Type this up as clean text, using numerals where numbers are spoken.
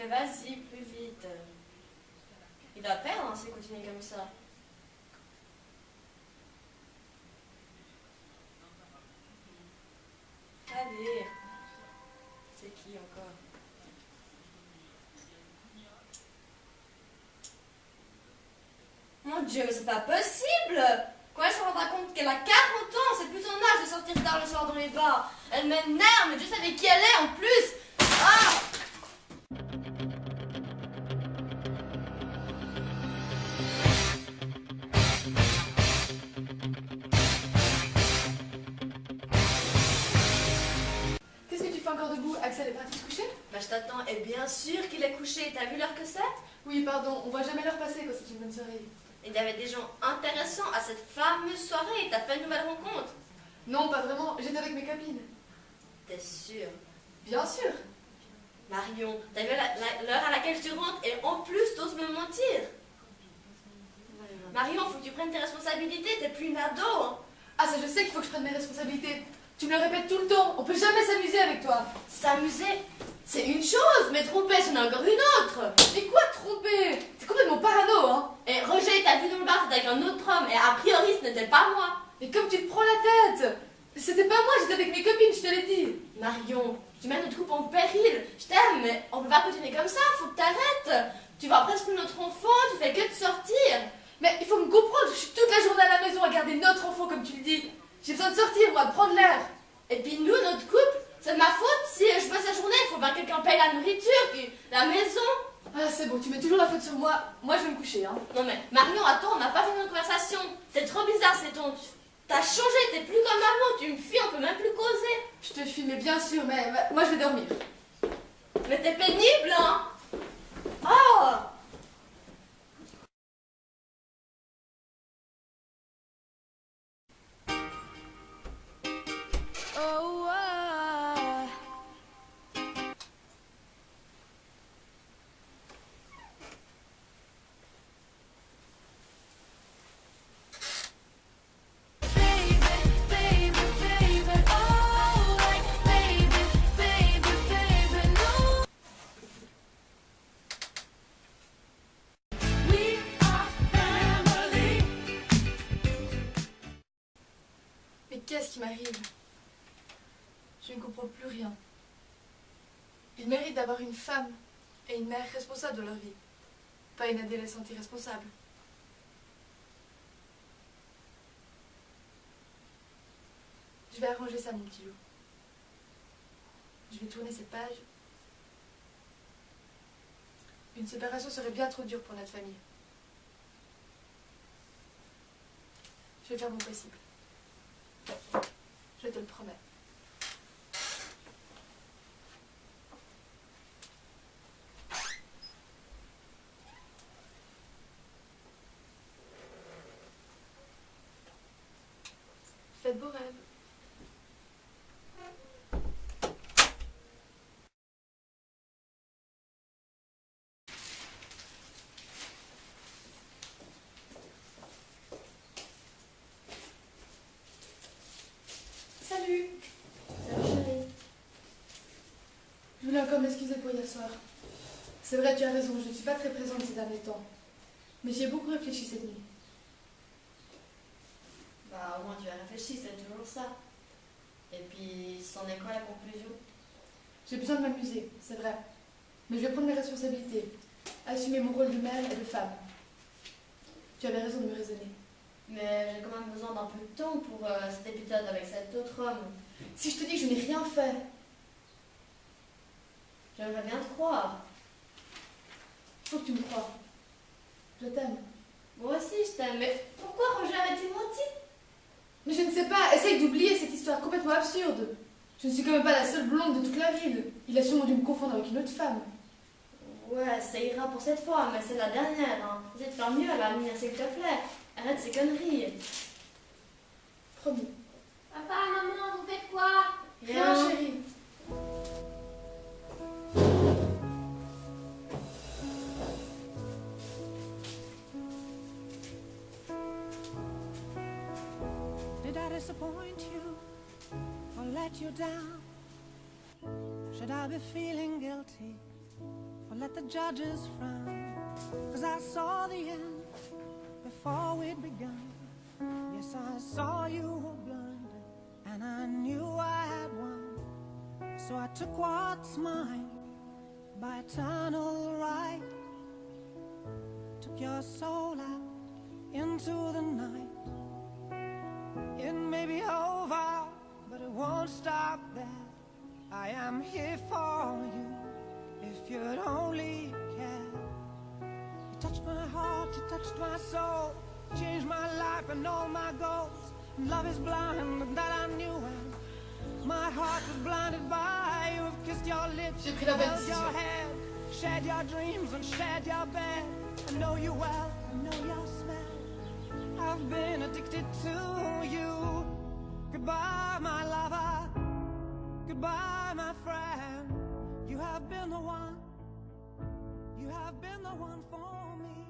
Mais vas-y, plus vite. Il va perdre hein, s'il continue comme ça. Allez. C'est qui encore? Mon Dieu, mais c'est pas possible! Quand elle se rendra compte qu'elle a 40 ans, c'est plus son âge de sortir tard le soir dans les bars. Elle m'énerve, mais Dieu savait qui elle est en plus! Ah! Qu'est-ce que tu fais encore debout? Axel est parti se coucher? Bah je t'attends, et bien sûr qu'il est couché. T'as vu l'heure que c'est? Oui, pardon, on voit jamais l'heure passer quand c'est une bonne soirée. Il y avait des gens intéressants à cette fameuse soirée. T'as fait une nouvelle rencontre? Non, pas vraiment, j'étais avec mes copines. T'es sûre? Bien sûr. Marion, t'as vu l'heure à laquelle tu rentres et en plus t'oses me mentir? Marion, faut que tu prennes tes responsabilités, t'es plus une ado. Hein. Ah, ça je sais qu'il faut que je prenne mes responsabilités. Tu me le répètes tout le temps, on peut jamais s'amuser avec toi. S'amuser, c'est une chose, mais tromper, c'en est encore une autre. Mais quoi tromper? T'es complètement parano, hein. Et Roger, t'as vu dans le bar, t'étais avec un autre homme, et a priori ce n'était pas moi. Mais comme tu te prends la tête. C'était pas moi, j'étais avec mes copines, je te l'ai dit. Marion, tu mets notre couple en péril. Je t'aime, mais on peut pas continuer comme ça, faut que t'arrêtes. Tu vois presque notre enfant, tu fais que de sortir. Mais il faut me comprendre, je suis toute la journée à la maison à garder notre enfant comme tu le dis. J'ai besoin de sortir, moi, de prendre l'air. Et puis nous, notre couple, c'est de ma faute si je passe la journée, il faut bien que quelqu'un paye la nourriture, puis la maison. Ah, c'est bon, tu mets toujours la faute sur moi. Moi, je vais me coucher, hein. Non mais, Marion, attends, on n'a pas fait notre conversation. C'est trop bizarre, c'est ton... T'as changé, t'es plus comme avant, tu me fuis, on peut même plus causer. Je te fuis, mais bien sûr, mais moi, je vais dormir. Mais t'es pénible, hein. Oh! Oh, baby, baby, baby, oh, like baby, baby, baby, no. We are family. Mais qu'est-ce qui m'arrive? Je ne comprends plus rien. Ils méritent d'avoir une femme et une mère responsable de leur vie, pas une adolescente irresponsable. Je vais arranger ça, mon petit loup. Je vais tourner cette page. Une séparation serait bien trop dure pour notre famille. Je vais faire mon possible. Je te le promets. Faites beaux rêves. Salut. Salut chérie. Je voulais encore m'excuser pour hier soir. C'est vrai, tu as raison, je ne suis pas très présente ces derniers temps. Mais j'y ai beaucoup réfléchi cette nuit. Bah au moins tu as réfléchi, c'est toujours ça. Et puis, c'en est quoi la conclusion? J'ai besoin de m'amuser, c'est vrai. Mais je vais prendre mes responsabilités. Assumer mon rôle de mère et de femme. Tu avais raison de me raisonner. Mais j'ai quand même besoin d'un peu de temps pour cet épisode avec cet autre homme. Si je te dis que je n'ai rien fait, J'aimerais bien te croire. faut que tu me crois. Je t'aime. Moi aussi je t'aime, mais pourquoi Roger a-t-il menti? Mais je ne sais pas, essaye d'oublier cette histoire complètement absurde. Je ne suis quand même pas la seule blonde de toute la ville. Il a sûrement dû me confondre avec une autre femme. Ouais, ça ira pour cette fois, mais c'est la dernière. Hein. Essaie de faire mieux à l'avenir, s'il te plaît. Arrête ces conneries. Promis. Papa, maman, vous faites quoi? Rien, chérie. Did I disappoint you or let you down? Should I be feeling guilty for or let the judges frown. 'Cause I saw the end before we'd begun. Yes, I saw you were blinded, and I knew I had won. So I took what's mine by eternal right. Took your soul out into the night. It may be over, but it won't stop there. I am here for you, if you'd only care. You touched my heart, you touched my soul, changed my life and all my goals. And love is blind, and that I knew, and my heart was blinded by you. Have kissed your lips, J'ai pris la bonne held your décision. head, shared your dreams and shared your bed. I know you well, I know your smell. I've been addicted to you. Goodbye, my lover. Goodbye, my friend. You have been the one. You have been the one for me.